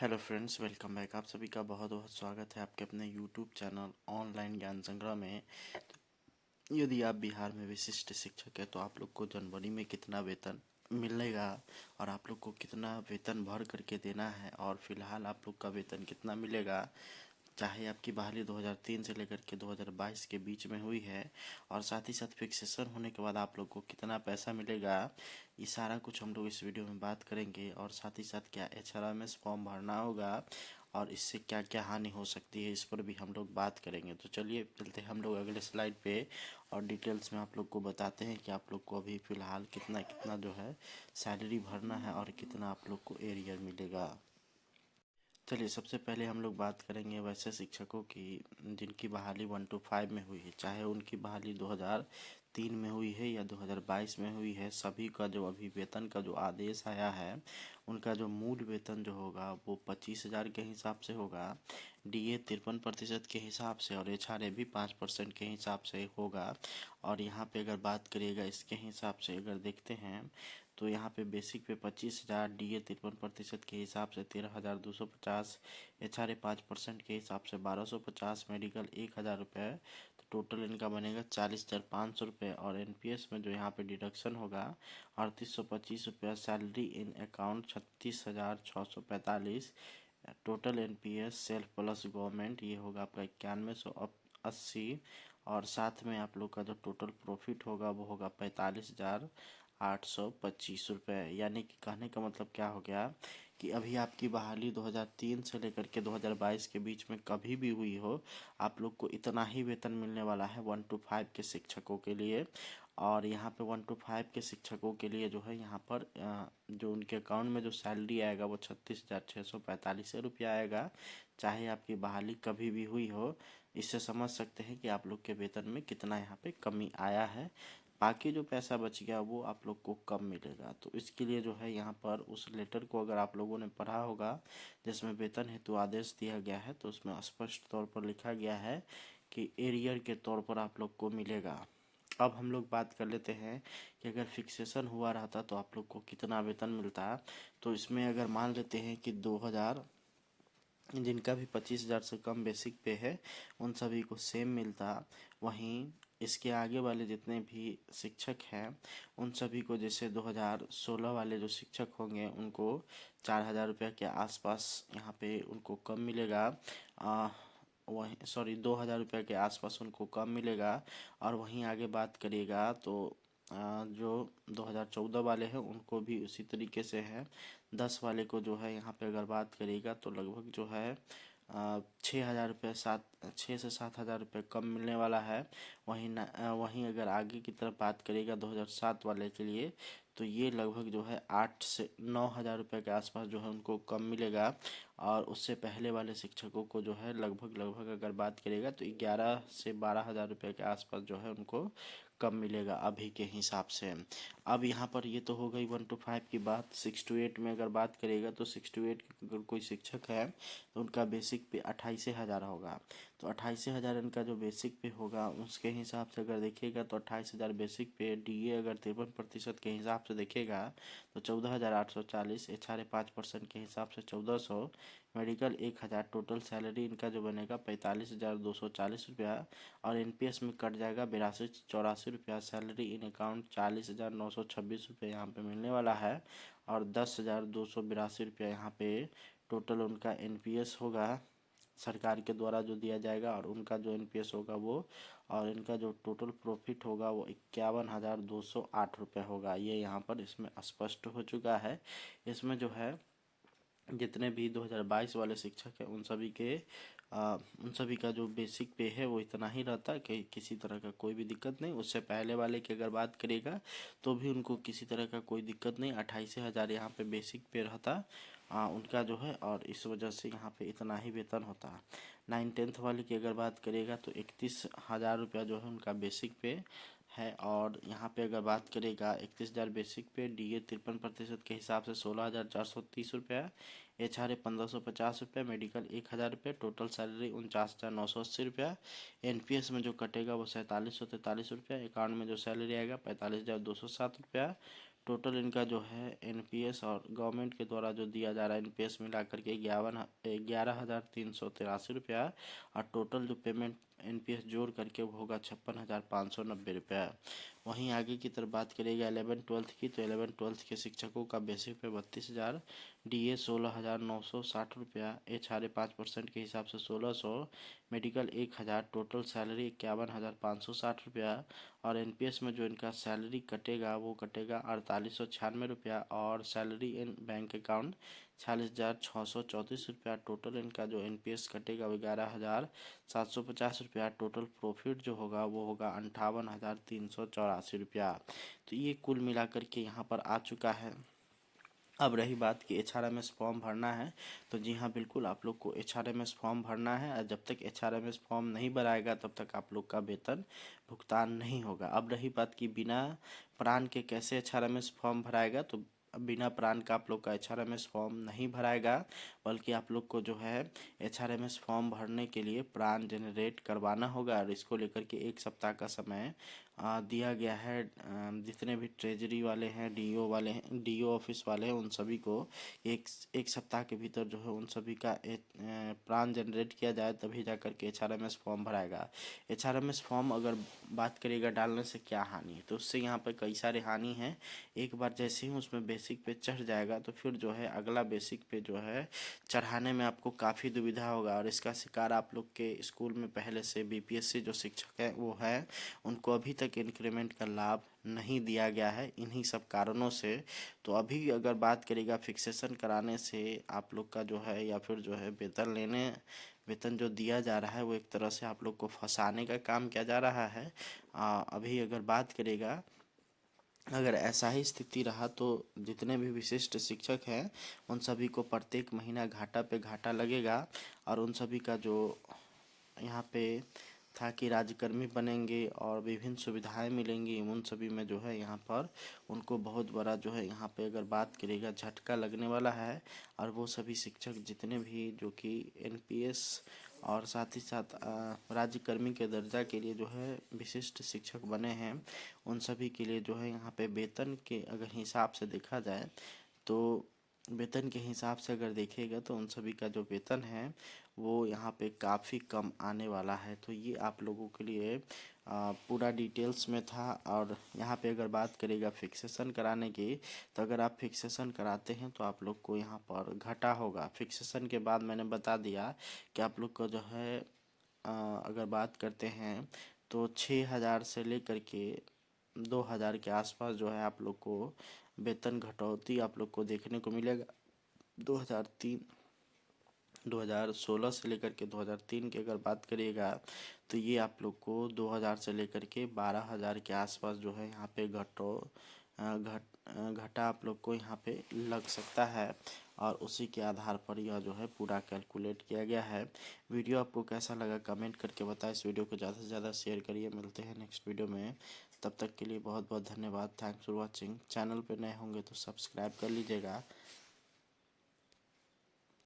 Hello friends, welcome back. आप सभी का बहुत बहुत स्वागत है आपके अपने यूट्यूब चैनल ऑनलाइन ज्ञान संग्रह में। यदि आप बिहार में विशिष्ट शिक्षक है तो आप लोग को जनवरी में कितना वेतन मिलेगा और आप लोग को कितना वेतन भर करके देना है और फिलहाल आप लोग का वेतन कितना मिलेगा, चाहे आपकी बहाली 2003 से लेकर के 2022 के बीच में हुई है, और साथ ही साथ फिक्सेशन होने के बाद आप लोग को कितना पैसा मिलेगा, ये सारा कुछ हम लोग इस वीडियो में बात करेंगे। और साथ ही साथ क्या HRMS फॉर्म भरना होगा और इससे क्या क्या हानि हो सकती है, इस पर भी हम लोग बात करेंगे। तो चलिए चलते हैं हम लोग अगले स्लाइड पे और डिटेल्स में आप लोग को बताते हैं कि आप लोग को अभी फ़िलहाल कितना कितना जो है सैलरी भरना है और कितना आप लोग को एरियर मिलेगा। चलिए सबसे पहले हम लोग बात करेंगे वैसे शिक्षकों की जिनकी बहाली 1 to 5 में हुई है, चाहे उनकी बहाली 2003 में हुई है या 2022 में हुई है। सभी का जो अभी वेतन का जो आदेश आया है, उनका जो मूल वेतन जो होगा वो 25,000 के हिसाब से होगा, DA 53% के हिसाब से और HRA भी 5% के हिसाब से होगा। और यहाँ पे अगर बात करिएगा इसके हिसाब से अगर देखते हैं तो यहाँ पे बेसिक पे 25,000, DA 53% के हिसाब से 13,250, HRA 5% के हिसाब से 1,250, मेडिकल 1,000 रुपये, तो टोटल इनका बनेगा 40,500 रुपये। और NPS में जो यहाँ पे डिडक्शन होगा 3,825 रुपये, salary in account 36,645, total NPS self plus government ये होगा आपका 9180। और साथ में आप लोग का जो टोटल प्रॉफिट होगा वो होगा 45,825 रुपये। यानी कि कहने का मतलब क्या हो गया कि अभी आपकी बहाली 2003 से लेकर के 2022 के बीच में कभी भी हुई हो, आप लोग को इतना ही वेतन मिलने वाला है 1 to 5 के शिक्षकों के लिए। और यहाँ पे 1 to 5 के शिक्षकों के लिए जो है यहाँ पर जो उनके अकाउंट में जो सैलरी आएगा वो 36,645 रुपया आएगा, चाहे आपकी बहाली कभी भी हुई हो। इससे समझ सकते हैं कि आप लोग के वेतन में कितना यहाँ पे कमी आया है। बाकी जो पैसा बच गया वो आप लोग को कम मिलेगा। तो इसके लिए जो है यहाँ पर उस लेटर को अगर आप लोगों ने पढ़ा होगा जिसमें वेतन हेतु आदेश दिया गया है, तो उसमें स्पष्ट तौर पर लिखा गया है कि एरियर के तौर पर आप लोग को मिलेगा। अब हम लोग बात कर लेते हैं कि अगर फिक्सेशन हुआ रहता तो आप लोग को कितना वेतन मिलता। तो इसमें अगर मान लेते हैं कि 2000 जिनका भी 25,000 से कम बेसिक पे है उन सभी को सेम मिलता, वहीं इसके आगे वाले जितने भी शिक्षक हैं उन सभी को जैसे 2016 वाले जो शिक्षक होंगे उनको 4,000 रुपये के आसपास यहाँ पे उनको कम मिलेगा। वहीं 2,000 रुपये के आसपास उनको कम मिलेगा। और वहीं आगे बात करिएगा तो जो 2014 वाले हैं उनको भी उसी तरीके से है। 10 वाले को जो है यहाँ पे अगर बात करिएगा तो लगभग जो है 6,000 रुपये 6 से 7 हज़ार रुपये कम मिलने वाला है। वहीं अगर आगे की तरफ बात करिएगा 2007 वाले के लिए तो ये लगभग जो है 8 से 9 हज़ार रुपये के आसपास जो है उनको कम मिलेगा। और उससे पहले वाले शिक्षकों को जो है लगभग अगर बात करिएगा तो 11 से 12 हज़ार रुपये के आसपास जो है उनको कम मिलेगा अभी के हिसाब से। अब यहाँ पर ये तो हो गई 1 to 5 की बात। 6 to 8 में अगर बात करेगा तो 6 to 8 अगर कोई शिक्षक है तो उनका बेसिक पे 28,000 होगा। तो 28,000 इनका जो बेसिक पे होगा उसके हिसाब से अगर देखिएगा तो 28,000 बेसिक पे, DA अगर 53% के हिसाब से देखेगा तो 14,840, HRA 5% के हिसाब से 1,400, मेडिकल 1,000, टोटल सैलरी इनका जो बनेगा 45,240 रुपया। और NPS में कट जाएगा 82-84 रुपया। सैलरी इन अकाउंट 40,926 रुपये यहाँ पे मिलने वाला है। और 10,282 रुपया यहाँ पे टोटल उनका NPS होगा सरकार के द्वारा जो दिया जाएगा, और उनका जो NPS होगा वो, और इनका जो टोटल प्रॉफिट होगा वो 51,208 रुपये होगा। ये यहाँ पर इसमें स्पष्ट हो चुका है। इसमें जो है जितने भी 2022 वाले शिक्षक हैं उन सभी का जो बेसिक पे है वो इतना ही रहता कि किसी तरह का कोई भी दिक्कत नहीं। उससे पहले वाले की अगर बात करेगा तो भी उनको किसी तरह का कोई दिक्कत नहीं, 28,000 यहाँ पे बेसिक पे रहता उनका जो है, और इस वजह से यहाँ पे इतना ही वेतन होता। 9th-10th वाले की अगर बात करेगा तो 31,000 रुपया जो है उनका बेसिक पे है। और यहाँ पे अगर बात करेगा 31,000 बेसिक पे, DA 53% के हिसाब से 16,430 रुपया, HRA 1,550 रुपये, मेडिकल 1,000 रुपये, टोटल सैलरी 49,980 रुपया। NPS में जो कटेगा वो 4,743 रुपया, अकाउंट में जो सैलरी आएगा 45,207 रुपया, टोटल इनका जो है एनपीएस और गवर्नमेंट के द्वारा जो दिया जा रहा है एनपीएस मिला करके 11,383 रुपया, और टोटल जो पेमेंट एनपीएस जोड़ करके वो होगा 56,590 रुपया। वहीं आगे की तरफ बात करेगा 11th-12th की, तो 11th-12th के शिक्षकों का बेसिक पे 32,000, डीए 16,960 रुपया, एचआरए 5% के हिसाब से 1,600, मेडिकल 1,000, टोटल सैलरी 51,560 रुपया, और एनपीएस में जो इनका सैलरी कटेगा वो कटेगा 4,896 रुपया, और सैलरी इन बैंक अकाउंट 46,634 रुपया। टोटल इनका जो एनपीएस कटेगा वो 11,750 रुपया। टोटल प्रॉफिट जो होगा वो होगा 58,384 रुपया। तो ये कुल मिलाकर के यहाँ पर आ चुका है। अब रही बात कि एचआरएमएस फॉर्म भरना है, तो जी हाँ बिल्कुल आप लोग को एचआरएमएस फॉर्म भरना है, और जब तक एचआरएमएस फॉर्म नहीं भराएगा तब तक आप लोग का वेतन भुगतान नहीं होगा। अब रही बात कि बिना प्राण के कैसे एचआरएमएस फॉर्म भराएगा, तो बिना प्राण का आप लोग का एचआरएमएस फॉर्म नहीं भराएगा, बल्कि आप लोग को जो है एचआरएमएस फॉर्म भरने के लिए प्राण जनरेट करवाना होगा, और इसको लेकर के 1 सप्ताह का समय दिया गया है। जितने भी ट्रेजरी वाले हैं, डीओ वाले हैं, डीओ ऑफिस वाले हैं, उन सभी को एक सप्ताह के भीतर जो है उन सभी का प्राण जनरेट किया जाए, तभी जा कर के एचआरएमएस फॉर्म भराएगा। एचआरएमएस फॉर्म अगर बात करिएगा डालने से क्या हानि है, तो उससे यहाँ पर कई सारे हानि हैं। एक बार जैसे ही उसमें बेसिक पे चढ़ जाएगा तो फिर जो है अगला बेसिक पे जो है चढ़ाने में आपको काफ़ी दुविधा होगा, और इसका शिकार आप लोग के स्कूल में पहले से बीपीएससी जो शिक्षक हैं वो है, उनको अभी तक इंक्रीमेंट का लाभ नहीं दिया गया है इन्हीं सब कारणों से। तो अभी अगर बात करेगा फिक्सेशन कराने से आप लोग का जो है, या फिर जो है वेतन जो दिया जा रहा है वो एक तरह से आप लोग को फंसाने का काम किया जा रहा है। अभी अगर बात करेगा, अगर ऐसा ही स्थिति रहा तो जितने भी विशिष्ट शिक्षक हैं उन सभी को प्रत्येक महीना घाटा पे घाटा लगेगा, और उन सभी का जो यहाँ पे था कि राज्यकर्मी बनेंगे और विभिन्न सुविधाएं मिलेंगी, उन सभी में जो है यहाँ पर उनको बहुत बड़ा जो है यहाँ पे अगर बात करेगा झटका लगने वाला है। और वो सभी शिक्षक जितने भी जो कि एनपीएस और साथ ही साथ राज्यकर्मी के दर्जा के लिए जो है विशिष्ट शिक्षक बने हैं, उन सभी के लिए जो है यहाँ पे वेतन के अगर हिसाब से देखा जाए, तो वेतन के हिसाब से अगर देखिएगा तो उन सभी का जो वेतन है वो यहाँ पे काफ़ी कम आने वाला है। तो ये आप लोगों के लिए पूरा डिटेल्स में था। और यहाँ पे अगर बात करेगा फिक्सेशन कराने की, तो अगर आप फिक्सेशन कराते हैं तो आप लोग को यहाँ पर घाटा होगा। फिक्सेशन के बाद मैंने बता दिया कि आप लोग को जो है अगर बात करते हैं तो 6,000 से लेकर के 2,000 के आसपास जो है आप लोग को वेतन घटौती आप लोग को देखने को मिलेगा। 2016 से लेकर के 2003 की अगर बात करिएगा तो ये आप लोग को 2000 से लेकर के 12,000 के आसपास जो है यहाँ पे घटा आप लोग को यहाँ पे लग सकता है, और उसी के आधार पर यह जो है पूरा कैलकुलेट किया गया है। वीडियो आपको कैसा लगा कमेंट करके बताएं। इस वीडियो को ज़्यादा से ज़्यादा शेयर करिए। मिलते हैं नेक्स्ट वीडियो में, तब तक के लिए बहुत बहुत धन्यवाद। Thanks for watching. चैनल पे नए होंगे तो सब्सक्राइब कर लीजिएगा।